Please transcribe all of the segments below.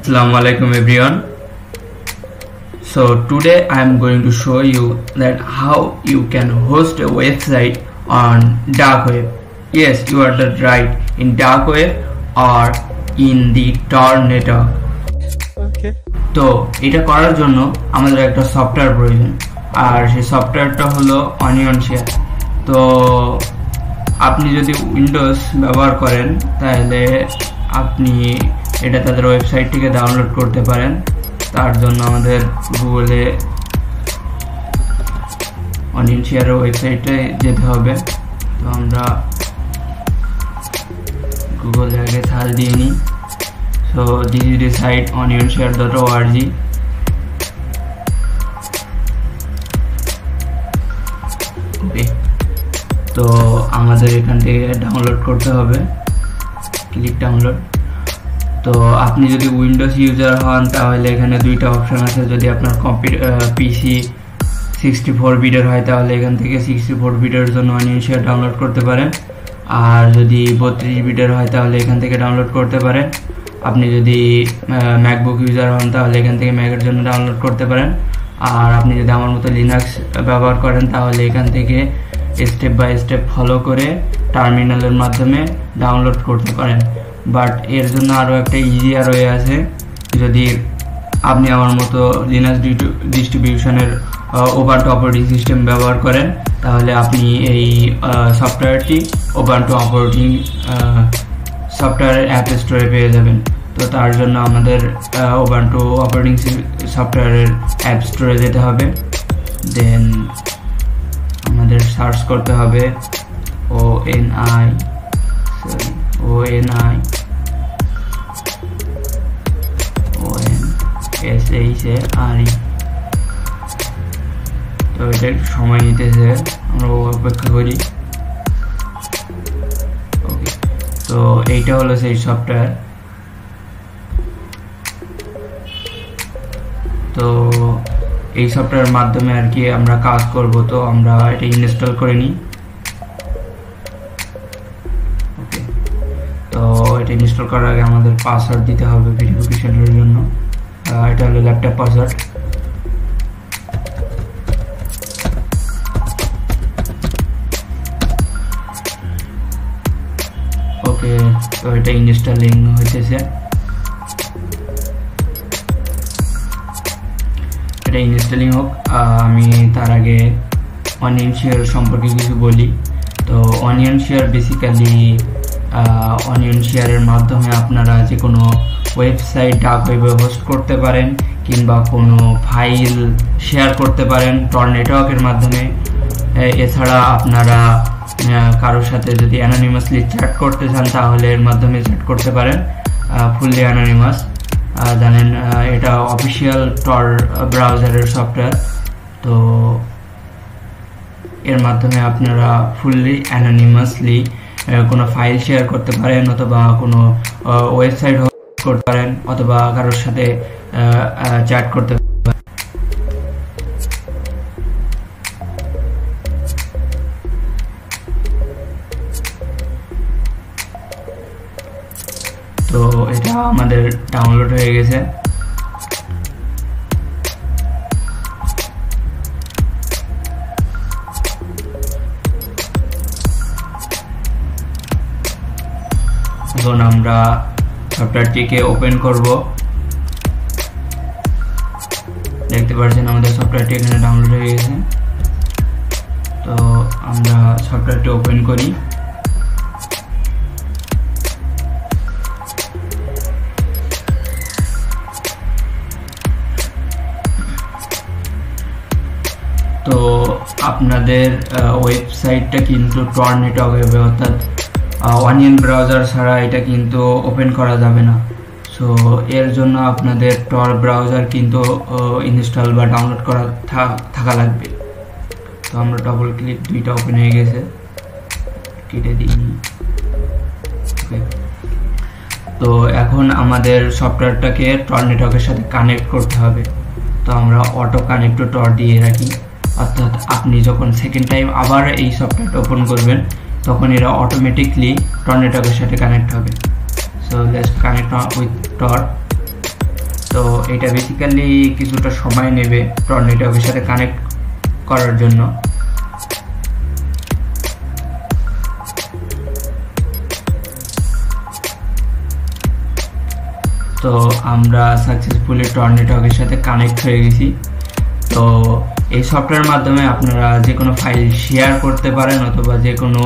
Assalamualaikum everyone. So today I am going to show you that how you can host a website on dark web. Yes, you are right, in dark web or in the Tor network. Okay. তো এটা করার জন্য আমাদের একটা software প্রয়োজন, আর সেই সফটওয়্যারটা হলো OnionShare। তো আপনি যদি উইন্ডোজ ব্যবহার করেন তাহলে আপনি এটা তাদের ওয়েবসাইট থেকে ডাউনলোড করতে পারেন। তার জন্য আমাদের গুগলে OnionShare ওয়েবসাইটে যেতে হবে। তো আমরা গুগলে আগে সার্চ দিয়ে নিই। So this is the site onionshare.org। Okay, তো আমাদের এখান থেকে ডাউনলোড করতে হবে, ক্লিক ডাউনলোড। তো আপনি যদি উইন্ডোজ ইউজার হন তাহলে এখানে দুইটা অপশন আছে। যদি আপনার পিসি 64 বিটের হয় তাহলে এখান থেকে 64 বিটের জন্য OnionShare ডাউনলোড করতে পারেন, আর যদি 32 বিটের হয় তাহলে এখান থেকে ডাউনলোড করতে পারেন। আপনি যদি ম্যাকবুক ইউজার হন তাহলে এখান থেকে ম্যাকের জন্য ডাউনলোড করতে পারেন, আর আপনি যদি আমার মতো লিনাক্স ব্যবহার করেন তাহলে এখান থেকে স্টেপ বাই স্টেপ ফলো করে টার্মিনালের মাধ্যমে ডাউনলোড করতে পারেন। বাট এর জন্য আরও একটা ইজিয়ার ওয়ে আছে। যদি আপনি আমার মতো লিনাক্স ডিস্ট্রিবিউশনের উবুন্টু অপারেটিং সিস্টেম ব্যবহার করেন তাহলে আপনি এই সফটওয়্যারটি উবুন্টু অপারেটিং সফটওয়্যার অ্যাপ স্টোরে পেয়ে যাবেন। তো তার জন্য আমাদের উবুন্টু অপারেটিং সফটওয়্যারের অ্যাপ স্টোরে যেতে হবে। দেন আমাদের সার্চ করতে হবে ONISHARE। তো এটা সময় নিতেছে, আমরা অপেক্ষা করি। ওকে, তো এইটা হলো সেই সফটওয়্যার। তো এই সফটওয়্যারের মাধ্যমে আর কি আমরা কাজ করব। তো আমরা এটা ইনস্টল করে নিই। ওকে, তো এটা ইনস্টল করার আগে আমাদের পাসওয়ার্ড দিতে হবে ভেরিফিকেশনের জন্য। এটা হলো ল্যাপটপ পাসওয়ার্ড। ওকে, তো এটা ইনস্টলিং হইতেছে। এটা ইনস্টলিং হোক, আমি তার আগে OnionShare সম্পর্কে কিছু বলি। তো OnionShare বেসিক্যালি OnionShareর মাধ্যমে আপনারা যে কোনো ওয়েবসাইট ডার্ক ওয়েবে হোস্ট করতে পারেন, কিংবা কোনো ফাইল শেয়ার করতে পারেন টর নেটওয়ার্কের মাধ্যমে। এছাড়া আপনারা কারোর সাথে যদি অ্যানোনিমাসলি চ্যাট করতে চান তাহলে এর মাধ্যমে চ্যাট করতে পারেন, ফুললি অ্যানোনিমাস। জানেন এটা অফিসিয়াল টর ব্রাউজারের সফটওয়্যার। তো এর মাধ্যমে আপনারা ফুললি অ্যানোনিমাসলি কোনো ফাইল শেয়ার করতে পারেন, অথবা কোনো ওয়েবসাইট হোস্ট করতে পারেন, অথবা কারোর সাথে চ্যাট করতে পারেন। তো এটা আমাদের ডাউনলোড হয়ে গেছে। এখন আমরা সফটওয়্যারটিকে ওপেন করব। দেখতে পাচ্ছেন আমাদের সফটওয়্যারটি এখানে ডাউনলোড হয়ে গেছে। তো আমরা সফটওয়্যারটি ওপেন করি। তো আপনাদের ওয়েবসাইটটা কিন্তু টর নেটওয়ার্ক হবে, অর্থাৎ অনিয়ন ব্রাউজার ছাড়া এটা কিন্তু ওপেন করা যাবে না। সো এর জন্য আপনাদের টর ব্রাউজার কিন্তু ইনস্টল বা ডাউনলোড করা থাকা লাগবে। তো আমরা ডবল ক্লিক, দুইটা ওপেন হয়ে গেছে, কেটে দিই। তো এখন আমাদের সফটওয়্যারটাকে টর নেটওয়ার্কের সাথে কানেক্ট করতে হবে। তো আমরা অটো কানেক্ট টু টর দিয়ে রাখি, অর্থাৎ আপনি যখন সেকেন্ড টাইম আবার এই সফটওয়্যারটা ওপেন করবেন তখন এরা অটোমেটিকলি টর নেটওয়ার্কের সাথে কানেক্ট হবে। So let's connect with Tor. তো এটা বেসিক্যালি কিছুটা সময় নেবে টর নেটওয়ার্কের সাথে কানেক্ট করার জন্য। তো আমরা সাকসেসফুলি টর নেটওয়ার্কের সাথে কানেক্ট হয়ে গেছি। তো এই সফটওয়্যারের মাধ্যমে আপনারা যে কোনো ফাইল শেয়ার করতে পারেন, অথবা যে কোনো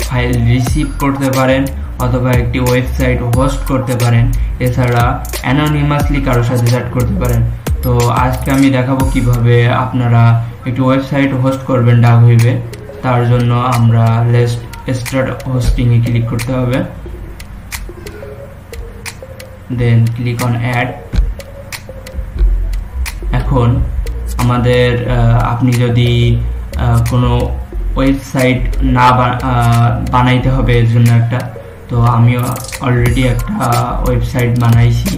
ফাইল রিসিভ করতে পারেন, অথবা একটি ওয়েবসাইট হোস্ট করতে পারেন, এছাড়া অ্যানোনিমাসলি কারোর সাথে চ্যাট করতে পারেন। তো আজকে আমি দেখাবো কিভাবে আপনারা একটি ওয়েবসাইট হোস্ট করবেন ডাক ওয়েবে। তার জন্য আমরা লেটস স্টার্ট হোস্টিংয়ে ক্লিক করতে হবে, দেন ক্লিক অন অ্যাড। এখন আমাদের আপনি যদি কোনো ওয়েবসাইট না বানাইতে হবে এর জন্য একটা, তো আমি অলরেডি একটা ওয়েবসাইট বানাইছি।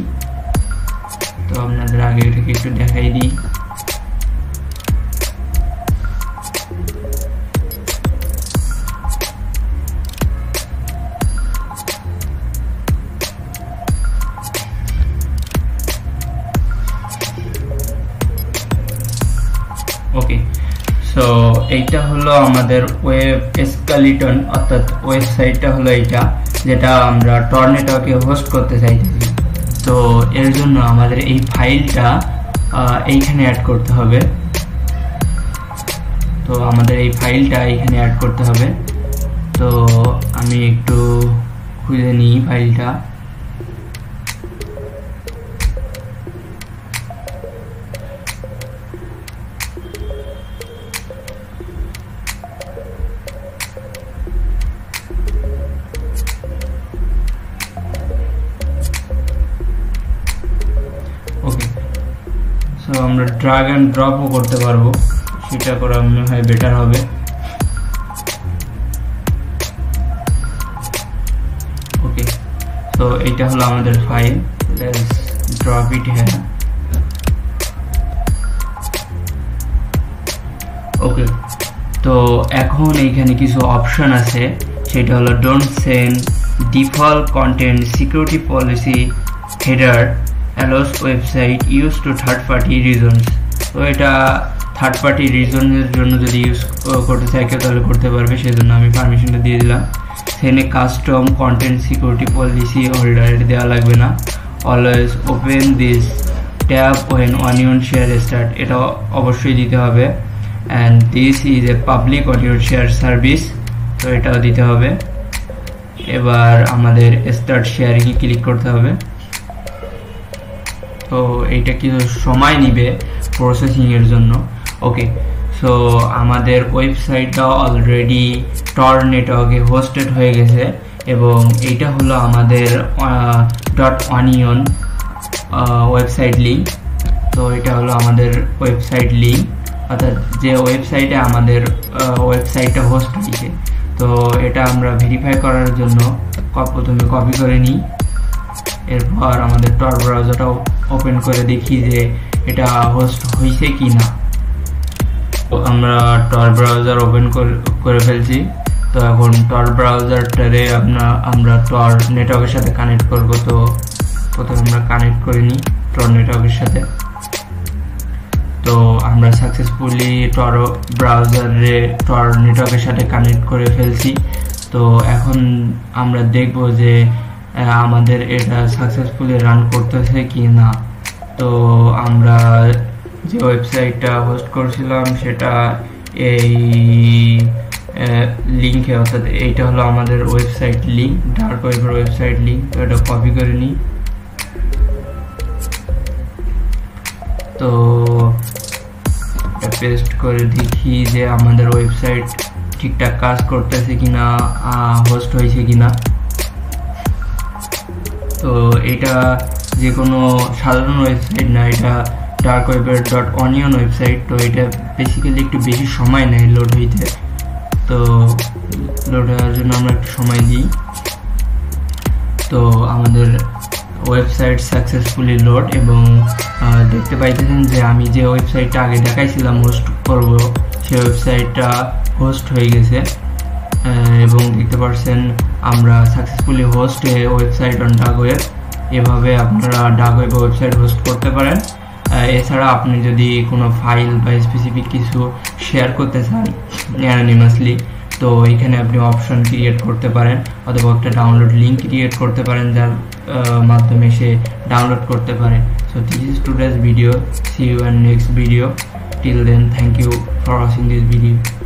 তো আপনাদের আগে থেকে একটু দেখাই দিই। ওকে, সো এইটা হলো আমাদের ওয়েব স্কেলিটন, অর্থাৎ ওয়েবসাইটটা হলো এইটা, যেটা আমরা টর নেটওয়ার্কে হোস্ট করতে চাইতেছি। তো এর জন্য আমাদের এই ফাইলটা এইখানে অ্যাড করতে হবে। তো আমাদের এই ফাইলটা এইখানে অ্যাড করতে হবে। তো আমি একটু খুঁজে নিই ফাইলটা। ওকে, সো আমরা ড্রাগ অ্যান্ড ড্রপও করতে পারবো, সেটা করা মনে হয় বেটার হবে। ওকে, তো এইটা হলো আমাদের file, let's drop it here. Okay, তো এখন এইখানে কিছু অপশন আছে, সেটা হলো don't send default content security policy header allows website used to third party regions। তো এটা থার্ড পার্টি রিজনের জন্য যদি ইউজ করতে চাই কেউ তাহলে করতে পারবে, সেজন্য আমি পারমিশনটা দিয়ে দিলাম। সেখানে custom content security policy holder এটা দেওয়া লাগবে না। Always open this tab when OnionShare start, এটা অবশ্যই দিতে হবে। And this is a public OnionShare service, তো এটাও দিতে হবে। এবার আমাদের স্টার্ট শেয়ারিংয়ে ক্লিক করতে হবে। তো এইটা কিছু সময় নিবে প্রসেসিং এর জন্য। ওকে, সো আমাদের ওয়েবসাইটটা অলরেডি টর নেটওয়ার্কে হোস্টেড হয়ে গেছে, এবং এইটা হলো আমাদের .onion ওয়েবসাইট লিঙ্ক। তো এটা হলো আমাদের ওয়েবসাইট লিঙ্ক, অর্থাৎ যে ওয়েবসাইটে আমাদের ওয়েবসাইটটা হোস্ট হয়েছে। তো এটা আমরা ভেরিফাই করার জন্য প্রথমে কপি করে নিই, এরপর আমাদের টর ব্রাউজারটা ওপেন করে দেখি যে এটা হোস্ট হয়েছে কি না। তো আমরা টর ব্রাউজার ওপেন করে ফেলছি। তো এখন টর ব্রাউজারটারে আমরা টর নেটওয়ার্কের সাথে কানেক্ট করব। তো প্রথমে আমরা কানেক্ট করে নিই টর নেটওয়ার্কের সাথে। তো আমরা সাকসেসফুলি টর ব্রাউজারে টর নেটওয়ার্কের সাথে কানেক্ট করে ফেলছি। তো এখন আমরা দেখব যে আমাদের এটা সাকসেসফুলি রান করতেছে কি না। তো আমরা যে ওয়েবসাইটটা হোস্ট করছিলাম সেটা এই লিঙ্কে, অর্থাৎ এইটা হলো আমাদের ওয়েবসাইট লিঙ্ক, ডার্ক ওয়েবের ওয়েবসাইট লিঙ্ক। তো এটা কপি করে নিই। তো এটা পেস্ট করে দেখি যে আমাদের ওয়েবসাইট ঠিকঠাক কাজ করতেছে কিনা, হোস্ট হয়েছে কিনা। তো এটা যে কোনো সাধারণ ওয়েবসাইট না, এটা ডার্ক ওয়েবের .onion ওয়েবসাইট। তো এটা বেসিক্যালি একটু বেশি সময় নেয় লোড হইতে। তো লোড হওয়ার জন্য আমরা একটু সময় দিই। তো আমাদের ওয়েবসাইট সাকসেসফুলি লোড, এবং দেখতে পাইতেছেন যে আমি যে ওয়েবসাইটটা আগে দেখাইছিলাম হোস্ট করব, সেই ওয়েবসাইটটা হোস্ট হয়ে গেছে। এবং দেখতে পাচ্ছেন আমরা successfully host A website on dark web. এভাবে আপনারা ডার্ক ওয়েব ওয়েবসাইট হোস্ট করতে পারেন। এছাড়া আপনি যদি কোনো ফাইল বা স্পেসিফিক কিছু শেয়ার করতে চান অ্যানোনিমাসলি, তো এখানে আপনি অপশন ক্রিয়েট করতে পারেন অথবা একটা ডাউনলোড লিঙ্ক ক্রিয়েট করতে পারেন যার মাধ্যমে সে ডাউনলোড করতে পারে। So this is today's video, see you in next video, till then thank you for watching this video.